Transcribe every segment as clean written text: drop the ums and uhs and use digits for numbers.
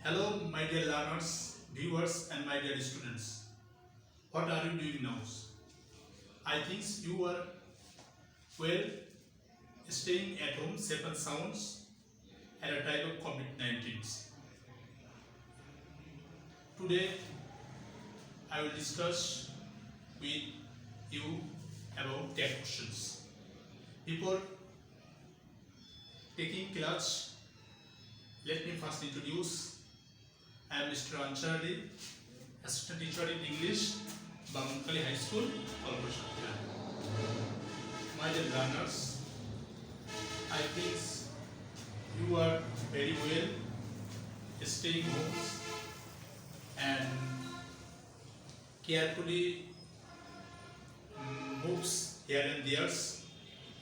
Hello, my dear learners, viewers, and my dear students. What are you doing now? I think you are well staying at home, safe and sounds at a time of COVID-19. Today, I will discuss with you about tech questions. Before taking class, let me first introduce. I am Mr. Ansari, Assistant Teacher in English, Bangkali High School, Kolkata. My dear learners, I think you are very well staying home and carefully moves here and there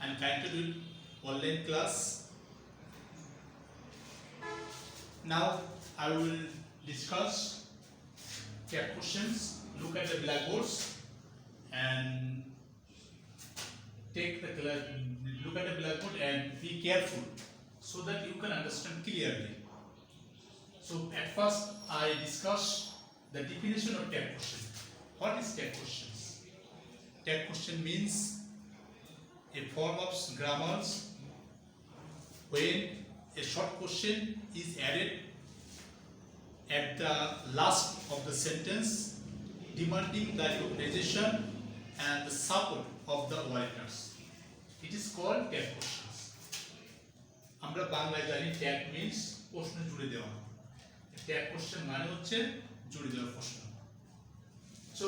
and continue online class. Now I will discuss tech questions. Look at the blackboards and look at the blackboard and be careful so that you can understand clearly. So at first I discuss the definition of tech question. What is tech questions? Tech question means a form of grammars when a short question is added at the last of the sentence, demanding the recognition and the support of the writers. It is called tag questions. আমরা বাংলায় জানি tag means প্রশ্ন জুড়ে দেওয়া। Tag question মানে হচ্ছে জুড়ে দেওয়া প্রশ্ন। So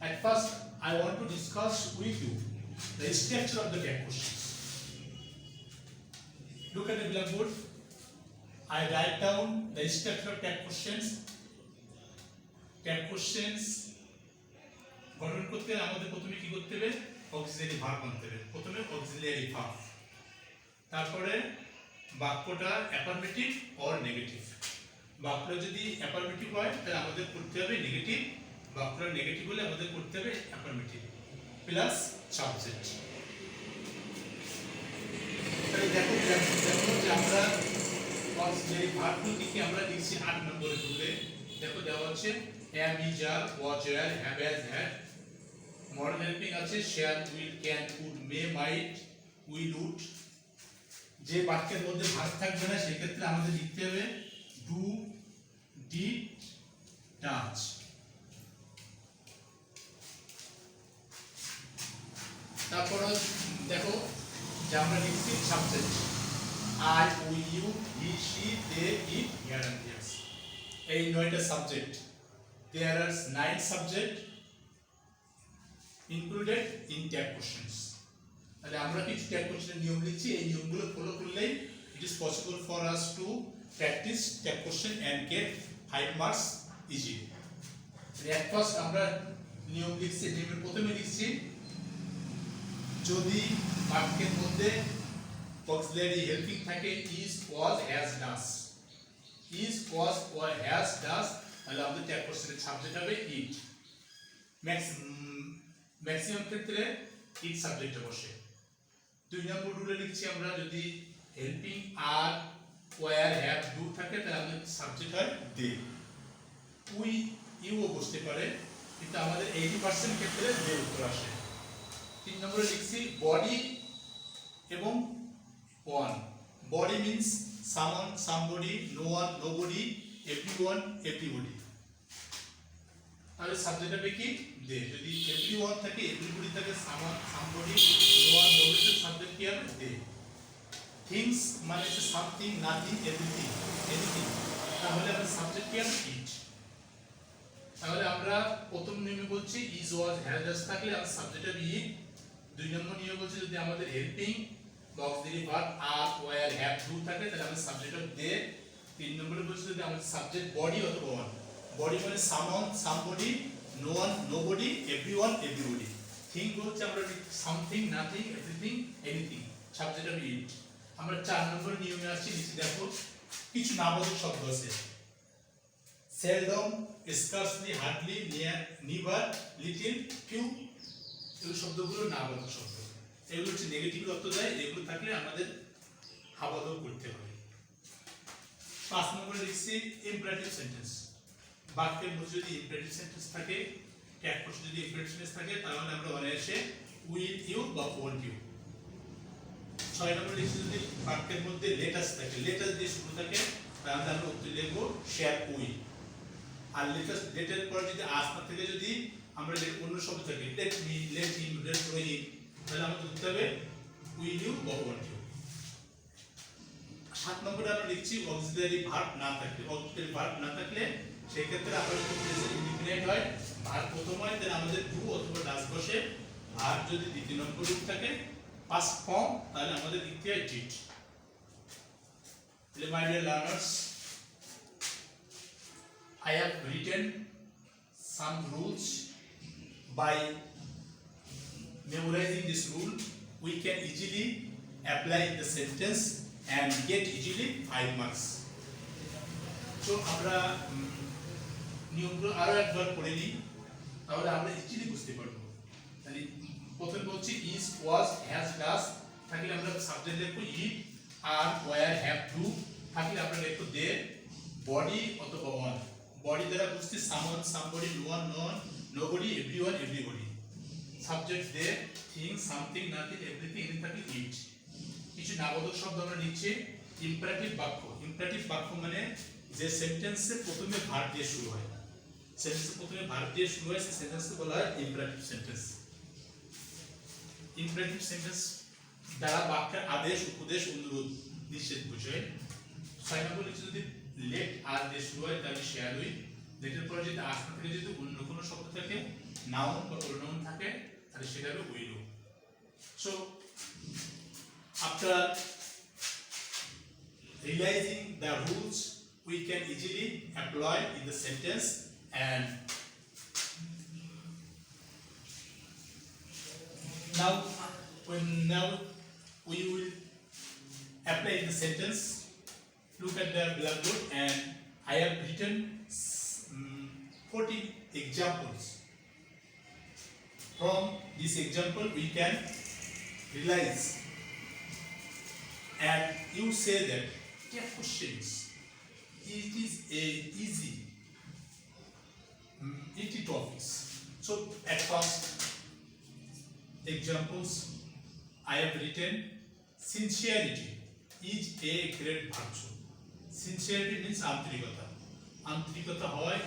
at first I want to discuss with you the structure of the tag questions. Look at the blackboard. I write down the structure of tag questions. Tag questions গঠন করতে আমাদের প্রথমে কি করতে হবে? অক্সিলারি ভার্ব আনতে হবে। প্রথমে অক্সিলারি ভার্ব, তারপরে বাক্যটা অ্যাফার্মেটিভ অর নেগেটিভ। বাক্যটা যদি অ্যাফার্মেটিভ হয় তাহলে আমাদের করতে হবে নেগেটিভ, বাক্যটা নেগেটিভ হলে আমাদের করতে হবে অ্যাফার্মেটিভ প্লাস সাবজেক্ট। তাহলে দেখো যে আমরা অক্সিলারি ভার্বগুলোকে আমরা লিখছি 8 নম্বরে তুলে। দেখো দেওয়া আছে am, is, are, was, were, have, has, had। Model helping আছে shall, will, can, could, may, might, will, would। যে বাক্যের মধ্যে ভার্ব থাকবে না সেক্ষেত্রে আমাদের লিখতে হবে do, did, does। তারপর দেখো যে আমরা লিখছি subject I, we, you, he, she, they, it, here and theirs। এই 9টা subject. There are 9 subject included in tag questions। তাহলে আমরা কিছু tag question নিয়ম লিখছি, এই নিয়মগুলো ফলো করলেই it is possible for us to practice tag question and get 5 marks easily। at first আমরা নিয়ম লিখছি, নিয়মের প্রথমে লিখছি যদি বাক্যের মধ্যে অক্সিলারি হেল্পিং থাকে is, was, has, does। is, was, or has, does তাহলে আমাদের ট্যাগ কোশ্চেনের সাবজেক্ট হবে ইট। ম্যাক্সিমাম ক্ষেত্রে ইট সাবজেক্টে বসে। 2 নম্বর রুলে লিখছি আমরা যদি helping are, were, have, do থাকে তাহলে আমাদের সাবজেক্ট হয় দে। উই, ইউও বসতে পারে কিন্তু আমাদের 80% ক্ষেত্রে দে উত্তর আসে। 3 নম্বরে লিখছি বডি এবং one. Body means someone, somebody, no one, nobody, everyone, everybody। তাহলে সাবজেক্ট হবে কি দে। যদি everyone থাকে, everybody থাকে, someone, somebody, no one, nobody তো সাবজেক্ট কি হবে দে। things মানে হচ্ছে something, nothing, everything, anything তাহলে আমাদের সাবজেক্ট কি হবে it। তাহলে আমরা প্রথম নিয়মে বলছি is, was, has, does থাকলে আমাদের সাবজেক্ট হবে it। 2 নম্বর নিয়ম বলছে যদি আমাদের helping auxiliary verb are, were, have, do থাকে তাহলে আমাদের সাবজেক্ট হবে দে। 3 নম্বরে বলছে যদি আমাদের সাবজেক্ট বডি অথবা ওয়ান। বডি মানে someone, somebody, no one, nobody, everyone, everybody. Thing হচ্ছে আমরা something, nothing, everything, anything subject হবে ইট। আমরা 4 নম্বর নিয়মে আসছি, নিচে দেখো কিছু নামবাচক শব্দ আছে seldom, scarcely, hardly, near, never, little, few. এই শব্দগুলো নামবাচক শব্দ। এগুলো হচ্ছে নেগেটিভ অর্থ দেয়, এগুলো থাকলে আমাদের হাবাদও করতে হবে। 5 নম্বরে লিখছি ইম্পারেটিভ সেন্টেন্স। বাক্যের মধ্যে যদি ইম্পারেটিভ সেন্টেন্স থাকে, ট্যাগ কোশ্চেন যদি ইম্পারেটিভ সেন্টেন্স থাকে, তাহলে আমরা অনায়াসে উইল ইউ বা ওয়ন্ট ইউ। 6 নম্বরে লিখছি যদি বাক্যের মধ্যে লেটাস থাকে, লেটাস দিয়ে শুরু থাকে, তাহলে আমরা উত্তর লিখবো শেয়ার উইল। আর লেটের পরে যদি আস না থেকে যদি আমরা অন্য শব্দ থাকে, let me, let him, let him, তাহলে আমাদের উত্তর হবে উইল ইউ বা ওয়ন্ট ইউ। 7 নম্বরে আমরা লিখছি অক্সিলারি ভার্ব না থাকলে, অক্সিলারি ভার্ব না থাকলে সেই ক্ষেত্রে আমরা যদি প্রেজেন্ট ইনডিফিনিট হয়, ভার্ব প্রথম হয়, তাহলে আমাদের ডু অথবা ডাজ বসে। আর যদি দ্বিতীয় নম্বর রূপ থাকে পাস্ট ফর্ম, তাহলে আমাদের লিখতে হয় ডিড। তাহলে my dear learners, I have written some rules. By memorizing this rule, we can easily apply the sentence and get easily 5 marks. So আমরা নিয়মগুলো আরো একবার পড়ে নিই, তাহলে আমরা ইজিলি বুঝতে পারবো। তাহলে প্রথমে বলছি is, was, has, does থাকলে আমরা সাবজেক্ট লিখবো it, are, were, have, do থাকলে আমরা লিখবো they, body অথবা on। বডি দ্বারা বুঝছি someone, somebody, no one, none, nobody, everyone, everybody। Subject they, thing, something, nothing, everything, এখানে থাকে ইট। কিছু নাবোধক শব্দ আমরা নিচ্ছি ইম্পারেটিভ বাক্য। ইম্পারেটিভ বাক্য মানে যে সেন্টেন্সে প্রথমে ভার্ব দিয়ে শুরু হয়, সেন্টেন্সে প্রথমে ভার্ব দিয়ে শুরু হয়, সেই সেন্টেন্সকে বলা হয় ইম্পারেটিভ সেন্টেন্স। ইম্পারেটিভ সেন্টেন্স দ্বারা বাক্যের আদেশ, উপদেশ, অনুরোধ, নিষেধ বোঝায়। 6 নম্বর লিখছি যদি লেট আর দিয়ে শুরু হয়, তাহলে শেয়ার উইথ। লেটের পরে যদি আস না থেকে যদি অন্য কোনো শব্দ থাকে, নাউন বা প্রোনাউন থাকে, তাহলে সেটা হবে will. So after realizing the rules, we can easily apply in the sentence, and now we will apply in the sentence. Look at the blackboard, and I have written 14 examples. From this example we can realize, and you say that yeah, questions, it is a easy topics. So at first examples I have written sincerity is a great virtue. Sincerity means আন্তরিকতা। আন্তরিকতা হয়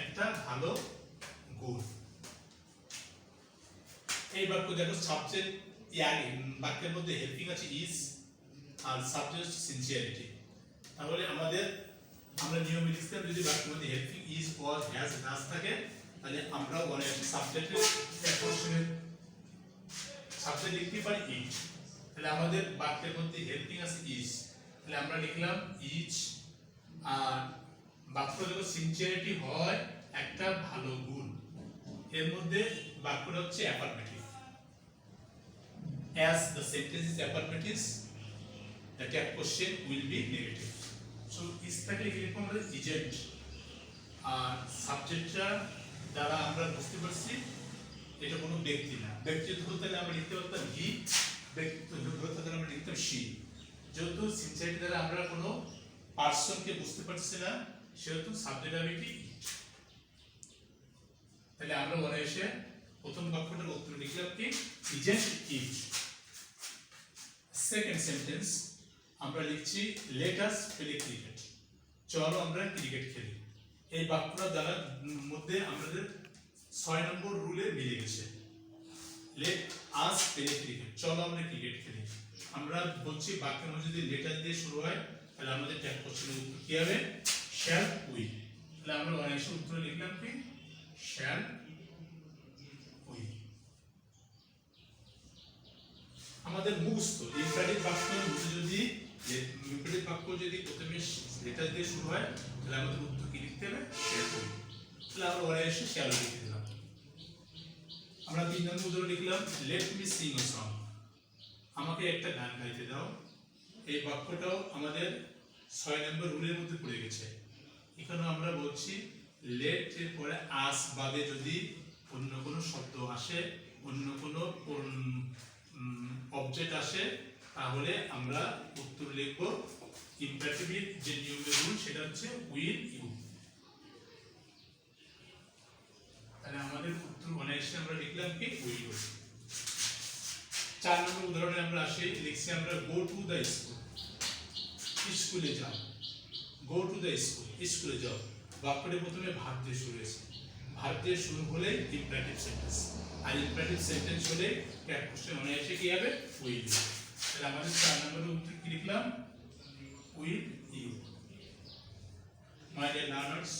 একটা ভালো গুণ। এই বাক্য দেখো subject বাক্যের মধ্যে হেল্পিং আছে ইজ, আর সাবজেক্ট সিনসিয়ারিটি। তাহলে আমরা নিয়মে লিখতাম যদি বাক্যের মধ্যে helping is, was, has, does থাকে, তাহলে আমরা সাবজেক্টের সাবজেক্ট লিখতে পারি ইজ। তাহলে আমাদের বাক্যের মধ্যে হেল্পিং আছে ইজ, তাহলে আমরা লিখলাম ইজ। আর বাক্য দেখো সিনসিয়ারিটি হয় একটা ভালো গুণ, এর মধ্যে বাক্যটা হচ্ছে affirmative. As the sentence is affirmative, the tag question will be negative. So is থাকলে কি লিখবো আমরা ইজেন্ট। আর সাবজেক্টটা দ্বারা আমরা বুঝতে পারছি এটা কোনো ব্যক্তি না। ব্যক্তিত্ব তাহলে আমরা লিখতে পারতাম হি, ব্যক্তিত্ব তাহলে আমরা লিখতাম শি। যেহেতু সিনসিয়ারিটি দ্বারা আমরা কোনো পার্সনকে বুঝতে পারছি না, সেহেতু সাবজেক্ট হবে কি ইট। তাহলে আমরা অনায়াসে প্রথম বাক্যটার উত্তর লিখলাম কি ইজেন্ট ইট। সেকেন্ড সেন্টেন্স আমরা লিখছি লেট আস প্লে ক্রিকেট, চলো আমরা ক্রিকেট খেলি। এই বাক্যটা দ্বারা মধ্যে আমাদের 6 নম্বর রুলে মিলে গেছে। লেট আস প্লে ক্রিকেট, চলো আমরা ক্রিকেট খেলি। আমরা বলছি বাক্যের মধ্যে যদি লেট আস দিয়ে শুরু হয়, তাহলে আমাদের ট্যাগ কোশ্চেনের উত্তর কি হবে শ্যাল উই। তাহলে আমরা অনায়াসে উত্তর লিখলাম কি শ্যাল উই। আমাদের মুখস্থ ইম্পারেটিভ বাক্যের মধ্যে যদি ইম্পারেটিভ বাক্য যদি প্রথমে লেটার দিয়ে শুরু হয়, তাহলে আমাদের উত্তর কি লিখতে হবে শ্যাল উই। তাহলে আমরা অনায়াসে শ্যাল লিখে দিলাম। আমরা 3 নম্বর উদাহরণ লিখলাম let me Singh a song, আমাকে একটা গান গাইতে দাও। এই বাক্যটাও আমাদের 6 নম্বর রুলের মধ্যে পড়ে গেছে। এখানে আমরা বলছি লেট এর পরে আস বাদে যদি অন্য কোনো শব্দ আসে, অন্য কোনো অবজেক্ট আসে, তাহলে আমরা উত্তর লিখব ইম্পারেটিভের যে নিয়মের রুল সেটা হচ্ছে উইল ইউ। তাহলে আমাদের উত্তর অনায়াসে আমরা লিখলাম কি উইল ইউ। 4 নম্বর উদাহরণে আমরা আসি, লিখছি আমরা গো টু দ্য স্কুল, স্কুলে যাও। গো টু দ্য স্কুল, স্কুলে যাও। বাক্যটি প্রথমে ভার্ব দিয়ে শুরু হয়েছে, ভার্ব দিয়ে শুরু হলে ইম্পারেটিভ সেন্টেন্স, আর ইম্পারেটিভ সেন্টেন্স হলে ক্যাট কোশ্চেন অনায়াসে কি হবে উইল ইউ। তাহলে আমাদের 4 নম্বরের উত্তর কি লিখলাম will you. My dear learners,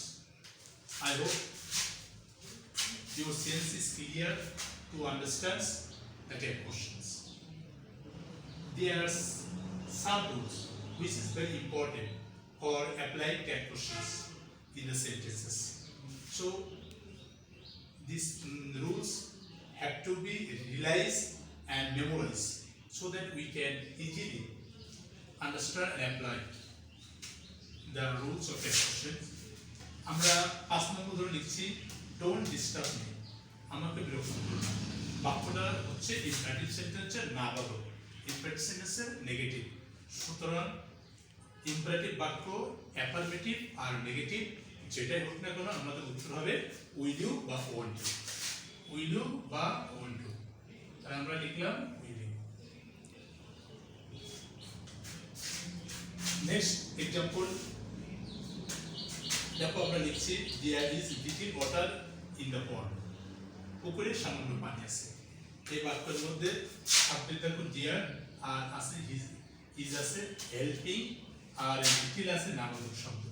I hope your sense is clear to understand the type questions. There are some rules which is very important for applying type questions in the sentences. So these rules have to be realized and memorized so that we can easily understand and apply the rules of type questions. আমরা 5 নম্বর ধরে লিখছি don't disturb me, আমাকে বিরক্ত করো না। বাক্যটা হচ্ছে imperative সেন্টেন্সের নাবাদক, ইম্পারেটিভ সেন্টেন্সের নেগেটিভ। সুতরাং ইম্পারেটিভ বাক্য অ্যাফার্মেটিভ আর নেগেটিভ যেটাই হোক না কেন আমাদের উত্তর হবে উইল ইউ বা ওয়ান্ট টু, উইল ইউ বা ওয়ান্ট টু। তাহলে আমরা লিখলাম উইল ইউ। নেক্সট এক্সাম্পল দেখো, আমরা লিখছি there is little water in the pond, পুকুরে সামান্য পানি আছে। এই বাক্যের মধ্যে সাবজেক্ট দেখো দেয়ার, আর আছে ইজ আছে হেল্পিং, আর লিটল আছে নামক শব্দ।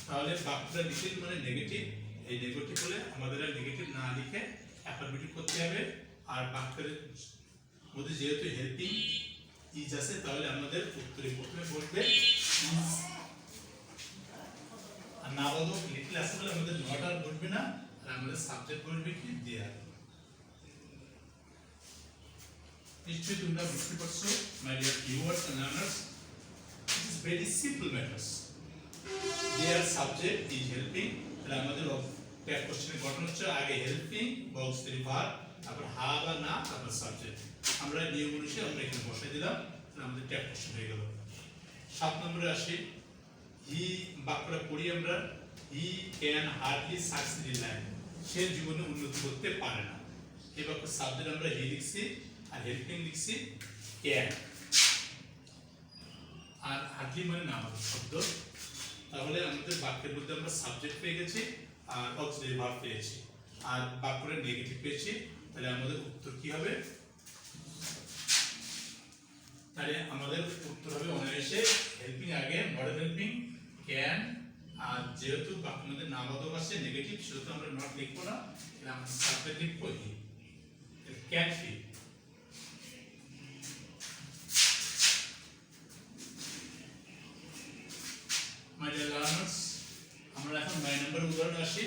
তাহলে বাক্যটা লিটল মানে নেগেটিভ, এই নেগেটিভ হলে আমাদের নেগেটিভ না লিখে অ্যাফার্মেটিভ করতে হবে। আর বাক্যের মধ্যে যেহেতু হেল্পিং ইজ আছে তাহলে আমাদের উত্তরে প্রথমে বলবে ইজ, আর নাবাদক লিটল আছে বলে আমাদের ওয়াটার বলবে না, আর আমাদের সাবজেক্ট বলবে কি দেয়ার। নিশ্চয়ই তোমরা বুঝতে পারছো my dear viewers and learners, it is very simple matters. There subject is helping, তাহলে আমাদের ট্যাগ কোশ্চেনের গঠন হচ্ছে আগে হেল্পিং বা অক্সিলারি ভার্ব, তারপর হা বা না, তারপর সাবজেক্ট। আমরা নিয়ম অনুসারে আমরা এখানে বসাই দিলাম, তাহলে আমাদের ট্যাগ কোশ্চেন হয়ে গেল। 7 নম্বরে আসি, হি বাক্যটা পড়ি আমরা, he can hardly succeed in life, সে জীবনে উন্নতি করতে পারে না। এই বাক্যের সাবজেক্ট আমরা হি লিখছি, আর হেল্পিং লিখছি ক্যান, আর হার্ডলি মানে নামক শব্দ। তাহলে আমাদের বাক্যের মধ্যে আমরা সাবজেক্ট পেয়ে গেছি আর অক্সিলারি ভার্ব পেয়েছি, আর বাক্যের নেগেটিভ পেয়েছি। তাহলে আমাদের উত্তর কি হবে? তাহলে আমাদের উত্তর হবে অনায়াসে হেল্পিং আগে, মডার্ন হেল্পিং, ক্যান, আর যেহেতু বাক্যের মধ্যে নামবাদক আছে নেগেটিভ সেহেতু আমরা নট লিখবো না, তাহলে আমরা সাবজেক্ট লিখবো he, can feed. My dear learners, আমরা এখন 9 নম্বর উদাহরণে আসি।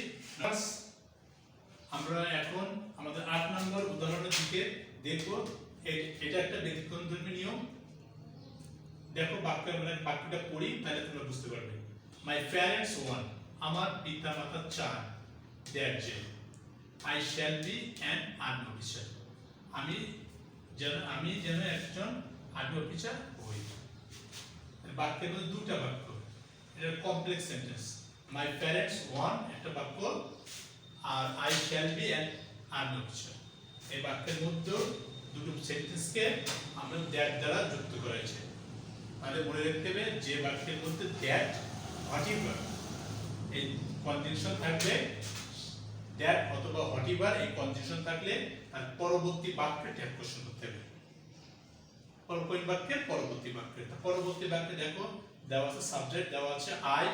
আমরা এখন আমাদের 8 নম্বর উদাহরণের দিকে দেখব। এটা একটা ব্যতিক্রমধর্মী নিয়ম। দেখো বাক্যটা পড়ি তাহলে তোমরা বুঝতে পারবে। My parents want, আমার পিতামাতা চান, that I shall be an army officer, আমি যেন একজন আর্মি অফিসার হই। বাক্যের মধ্যে দুটো বাক্য, এটা complex sentence. My parents want একটা বাক্য, আর I shall be an army officer. এই বাক্যের মধ্যে দুটো সেন্টেন্সকে আমরা দ্যাট দ্বারা যুক্ত করেছি। তাহলে মনে রাখতে হবে যে বাক্যের মধ্যে দ্যাট, হোয়াটএভার এই কনজাংশন থাকলে, দ্যাট অথবা হোয়াটএভার এই কনজাংশন থাকলে তার পরবর্তী বাক্যে ট্যাগ কোশ্চেন করতে হবে। কোন বাক্যের পরবর্তী বাক্যে, পরবর্তী বাক্যে দেখো দেওয়া আছে সাবজেক্ট, দেওয়া আছে আই,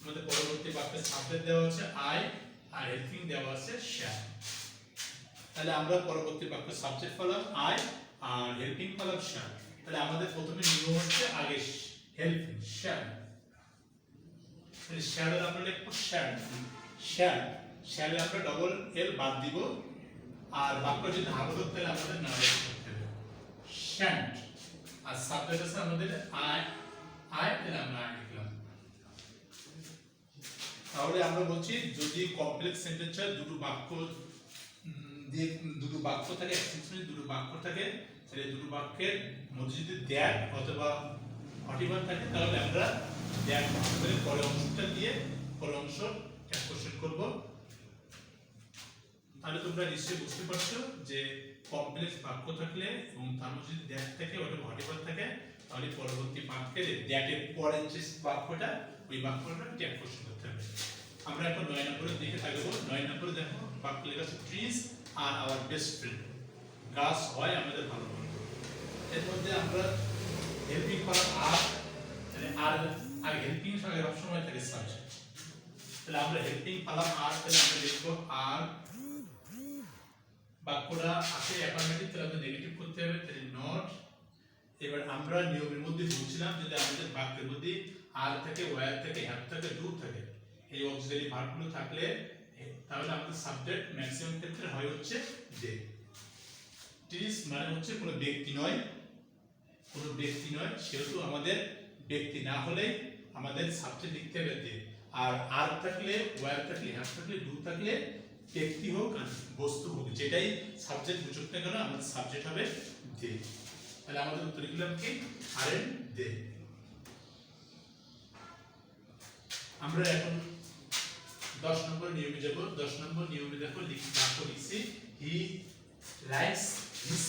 আমাদের পরবর্তী বাক্যের সাবজেক্ট দেওয়া আছে আই, আর হেল্পিং দেওয়া আছে শ্যাল। তাহলে আমরা পরবর্তী বাক্যের সাবজেক্ট পেলাম আই, আর হেল্পিং পেলাম শ্যাল। তাহলে আমাদের প্রথমে নিয়ম হচ্ছে আগে হেল্পিং শ্যাল, তাহলে শ্যালের আমরা লিখবো শ্যাল, শ্যাল, শ্যালে আমরা ডবল এল বাদ দিব, আর বাক্য যদি হাবদক তাহলে আমাদের না লিখতে হবে শ্যান্ট, আর সাবজেক্ট আছে আমাদের আই, তাহলে আমরা আই লিখলাম। তাহলে আমরা বলছি যদি কমপ্লেক্স সেন্টেন্সে দুটো বাক্য থাকে, দুটো বাক্য থাকে, তাহলে দুটো বাক্যের মধ্যে যদি দ্যাট অথবা হটিবান থাকে তাহলে আমরা দ্যাট ভার্বের পরের অংশটা দিয়ে পরের অংশ এক কোশ্চেন করব। তাহলে তোমরা নিশ্চয়ই বুঝতে পারছো যে কমপ্লেক্স বাক্য থাকলে এবং তার মধ্যে যদি দ্যাট থাকে ওটা হটিবান থাকে তাহলে পরবর্তী বাক্যে দ্যাটের পরের যে বাক্যটা ওই বাক্যটা ট্যাগ কোশ্চেন করতে হবে। আমরা এখন 9 নম্বরে দেখে থাকবো। 9 নম্বরে দেখো বাক্য লেখা আছে trees are our best friend, গাছ হয় আমাদের ভালো বন্ধু। এর মধ্যে আমরা হেল্পিং করা আর মানে আর হেল্পিং সঙ্গে সব সময় থাকে সাবজেক্ট। তাহলে আমরা হেল্পিং পালাম আর, তাহলে আমরা লিখবো আর বাক্যটা আছে অ্যাফার্মেটিভ, তাহলে আমাদের নেগেটিভ করতে হবে, তাহলে নট। এবার আমরা নিয়মের মধ্যে বলছিলাম যদি আমাদের বাক্যের মধ্যে আর থাকে, ওয়্যার থাকে, হ্যাভ থাকে, ডু থাকে, এই অক্সিলারি ভার্বগুলো থাকলে তাহলে আমাদের সাবজেক্ট ম্যাক্সিমাম ক্ষেত্রে হয় হচ্ছে দে। ট্রিজ মানে হচ্ছে কোনো ব্যক্তি নয়, কোনো ব্যক্তি নয়, সেহেতু আমাদের ব্যক্তি না হলে আমাদের সাবজেক্ট লিখতে হবে দে। আর থাকলে, ওয়্যার থাকলে, হ্যাভ থাকলে, ডু থাকলে ব্যক্তি হোক আর বস্তু হোক যেটাই সাবজেক্ট বুঝুক না কেন আমাদের সাবজেক্ট হবে দে। তাহলে আমাদের উত্তর লিখলাম কি আর এন্ড দে। আমরা এখন 10 নম্বর নিয়মে যাব। 10 নম্বর নিয়মে দেখো বাক্য লিখছি হি লাইকস হিজ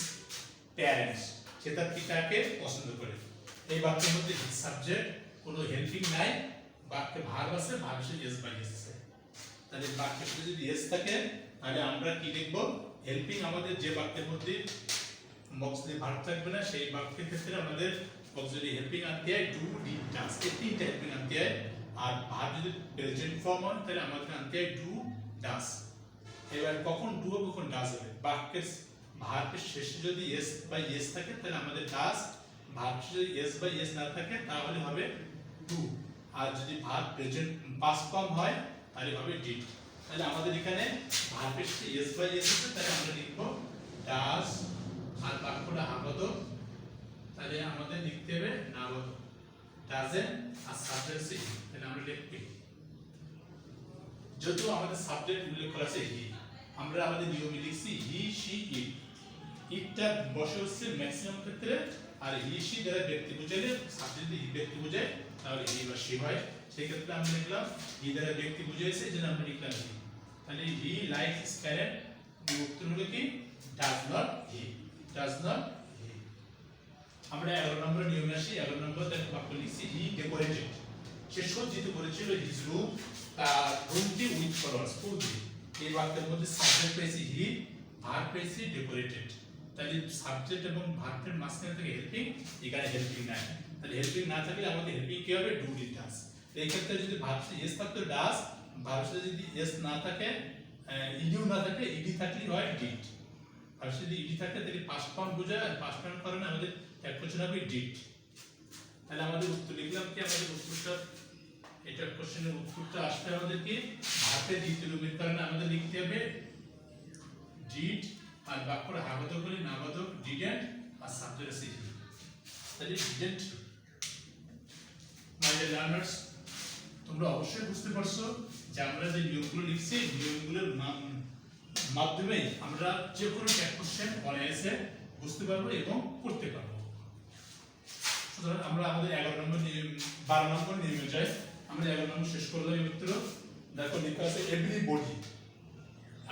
প্যারেন্টস, সে তার পিতাকে পছন্দ করে। এই বাক্যের মধ্যে সাবজেক্ট কোনো হেল্পিং নাই, বাক্যে ভার্ব আছে, ভার্ব হিসেবে এস বাই এস আছে। তাহলে বাক্যের সাথে যদি এস থাকে তাহলে আমরা কি লিখব, হেল্পিং আমাদের যে বাক্যের মধ্যে অক্সিলারি ভার্ব থাকবে না সেই বাক্যের ক্ষেত্রে আমাদের অক্সিলারি হেল্পিং আনতে হয় ডু, ডিড, ডাজ, এই তিনটা হেল্পিং আনতে হয়। আর ভার্ব যদি প্রেজেন্ট ফর্ম হয় তাহলে আমাদের আনতে হয় ডু, ডাজ। এবার কখন ডু হবে কখন ডাজ হবে, বাক্যের ভার্বের শেষে যদি এস বাই এস থাকে তাহলে আমাদের ডাজ, ভার্ব যদি এস বাই এস না থাকে তাহলে হবে ডু। আর যদি ভার্ব প্রেজেন্ট পাস্ট ফর্ম হয় তাহলে হবে ডিড। তাহলে আমাদের এখানে ভার্বের শেষে এস বাই এস আছে তাহলে আমরা লিখব ডাজ, আর বাক্যটা আবদ্ধ তাহলে আমাদের লিখতে হবে নাবদ্ধ, ডাজেন্ট আর সাবজেক্ট সি, তাহলে আমরা লিখব যদিও আমাদের সাবজেক্ট উল্লেখ করা আছে হি, আমরা আমাদের নিয়মে লিখছি হি, শি, ইট। ইটটা বসে হচ্ছে ম্যাক্সিমাম ক্ষেত্রে, আর হি, শি দ্বারা ব্যক্তি বোঝালে সাবজেক্ট যদি হি ব্যক্তি বোঝায় তাহলে হি বা শি হয়। সেই ক্ষেত্রে আমরা লিখলাম হি দ্বারা ব্যক্তি বুঝিয়েছে এই জন্য আমরা লিখলাম হি। তাহলে হি লাইকস হিজ প্যারেন্ট, উত্তর হলো কি does not he, does not he. আমরা 11 নম্বর নিয়মে আসি। 11 নম্বর দেখো বাক্য লিখছি হি ডেকোরেটেড, সে সজ্জিত করেছিল হিজ রুম, তার রুমটি উইথ ফ্লাওয়ার্স, ফুল দিয়ে। এই বাক্যের মধ্যে সাবজেক্ট পেয়েছি হি, ভার্ব পেয়েছি ডেকোরেটেড। তাহলে সাবজেক্ট এবং ভার্বের মাঝখানে থেকে হেল্পিং, এখানে হেল্পিং নাই, তাহলে হেল্পিং না থাকলে আমাদের হেল্পিং কি হবে ডু, ডিড, ডাজ। এই ক্ষেত্রে যদি ভার্ব এস থাকতো ডাজ, ভার্ব যদি এস না থাকে, ইডিও না থাকে, ইডি থাকলে হয় ডিড। আর যদি ইডি থাকে তাহলে পাস্ট ফর্ম বোঝায়, আর পাস্ট ফর্ম কারণে আমাদের এক কোশ্চেন হবে ডিড। তাহলে আমাদের উত্তর লিখলাম কি, আমাদের উত্তরটা এটা কোশ্চেনের উত্তরটা আসবে আমাদের কি ভার্বের দ্বিতীয় রূপের কারণে আমাদের লিখতে হবে ডিড, আর বাক্যটা হাবাদক বলি নাবাদক ডিডেন্ট, আর সাবজেক্ট আছে হি, তাহলে ডিডেন্ট। মাই ডিয়ার লার্নার্স, তোমরা অবশ্যই বুঝতে পারছো যে আমরা যে নিয়মগুলো লিখছি নিয়মগুলোর মাধ্যমে আমরা যে কোনো ট্যাগ কোশ্চেন অনায়াসে বুঝতে পারবো এবং করতে পারবো। সুতরাং আমরা আমাদের 11 নম্বর নিয়ম 12 নম্বর নিয়মে যাই। আমরা 11 নম্বর শেষ করলাম। এই উত্তর দেখো লেখা আছে এভরিবডি।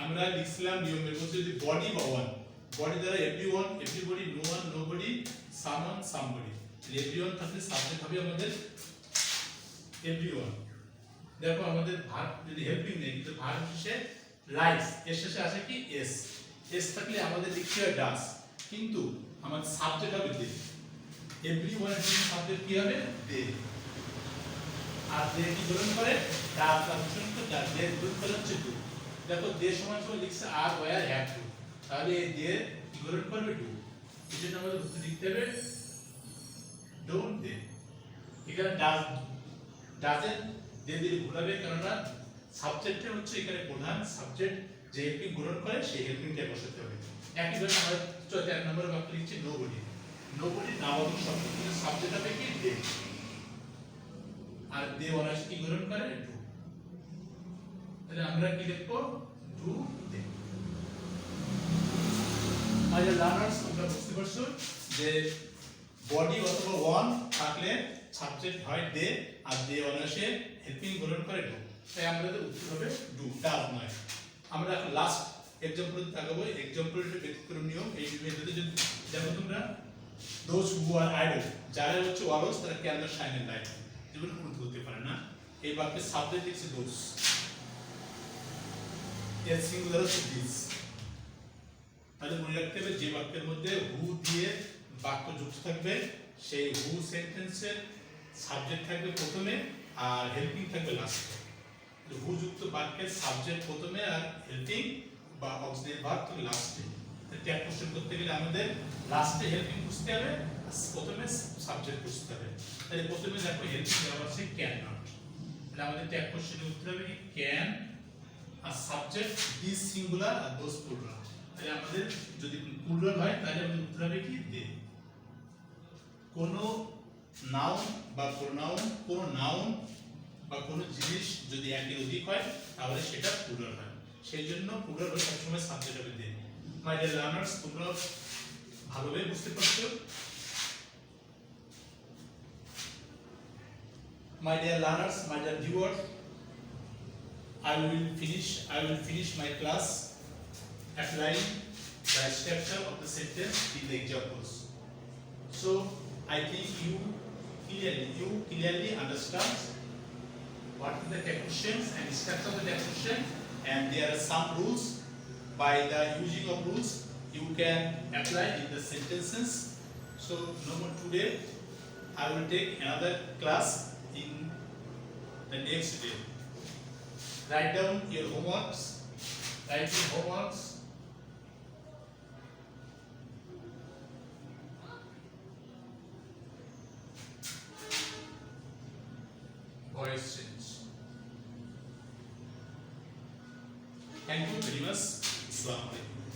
আমরা লিখছিলাম নিয়মের মধ্যে যদি বডি বা ওয়ান, বডি দ্বারা everyone, everybody, no one, nobody, someone, somebody. Everyone থাকলে সাবজেক্ট হবে আমাদের এভরিওয়ান। দেখো আমাদের ভার্ব যদি হেল্পিং নেই কিন্তু ভার্ব শেষে লাইকস, এর শেষে আসে কি এস, এস থাকলে আমাদের লিখতে হয় ডাজ, কিন্তু আমাদের সাবজেক্ট হবে দে। এভরিওয়ান এর জন্য সাবজেক্ট কি হবে দে, আর দে কি গ্রহণ করে ডাজ, ফাংশন তো ডাজ, দে গ্রহণ করে হচ্ছে ডু। দেখো দে সমান সমান লিখছে আর ওয়্যার হ্যাভ টু, তাহলে এই দে কি গ্রহণ করবে ডু, এই জন্য আমাদের উত্তর লিখতে হবে ডোন্ট দে। এখানে ডাজ, ডাজেন্ট দে দিয়ে ভুলাবে, কেননা সাবজেক্টে হচ্ছে এখানে প্রধান সাবজেক্ট, যে হেল্পিং গ্রহণ করে সেই হেল্পিংটা বসাতে হবে। একইভাবে আমরা 13 নম্বরে বাক্য লিখছি নোবডি, নোবডি নাবাদক শব্দ, কিন্তু সাবজেক্ট হবে কি দে, আর দে অনায়াসে কি গ্রহণ করে ডু। তাহলে আমরা কি লিখবো ডু দে। আজ লার্নার্স তোমরা বুঝতে পারছো যে বডি অথবা ওয়ান থাকলে সাবজেক্ট হয় দে, আর দে অনায়াসে হেল্পিং গ্রহণ করে ডু, তাই আমাদের উত্তর হবে ডু, ডাজ নয়। আমরা এখন লাস্ট এক্সাম্পল দেখাবো। এক্সাম্পলটা ব্যতিক্রম নিয়ম। এই মেথডে যদি দেখো তোমরা, দোজ হু আর আইডল, যারা হচ্ছে অলস তারা can not shine in light, জীবনে কোনো হতে পারে না। এই বাক্যের সাবজেক্ট হচ্ছে দোজ, এর সিঙ্গুলার হচ্ছে দিস। তাহলে মনে রাখতে হবে যে বাক্যের মধ্যে হু দিয়ে বাক্য যুক্ত থাকবে সেই হু সেন্টেন্সের সাবজেক্ট থাকবে প্রথমে আর হেল্পিং থাকবে লাস্টে। হু যুক্ত বাক্যের সাবজেক্ট প্রথমে আর হেল্পিং বা অক্সিলারি ভার্ব থাকবে লাস্টে। ট্যাগ কোশ্চেন করতে গেলে আমাদের লাস্টে হেল্পিং বুঝতে হবে, প্রথমে সাবজেক্ট বুঝতে হবে। তাহলে প্রথমে দেখো হেল্পিং দেওয়া আছে ক্যান নট, তাহলে আমাদের ট্যাগ কোশ্চেনের উত্তর হবে কি ক্যান, আর সাবজেক্ট দিস সিঙ্গুলার আর দোজ প্লুরাল। তাহলে আমাদের যদি প্লুরাল হয় তাহলে আমাদের উত্তর হবে কি দে। কোনো নাউন বা প্রোনাউন, কোনো নাউন বা কোনো জিনিস যদি একের অধিক হয় তাহলে সেটা প্লুরাল হয়, সেই জন্য প্লুরাল হলে সবসময় সাবজেক্ট হবে দে। মাই ডিয়ার লার্নার্স, তোমরা ভালোভাবে বুঝতে পারছো? My dear learners, my dear viewers, I will finish my class applying the structure of the sentence in the examples. So I think you clearly understand what are the questions and structure of the question, and there are some rules. By the using of rules, you can apply in the sentences. So no more today. I will take another class in the next day. Write down your homeworks. Write your homeworks. Voice change. Thank you very much. Assalamu alaikum.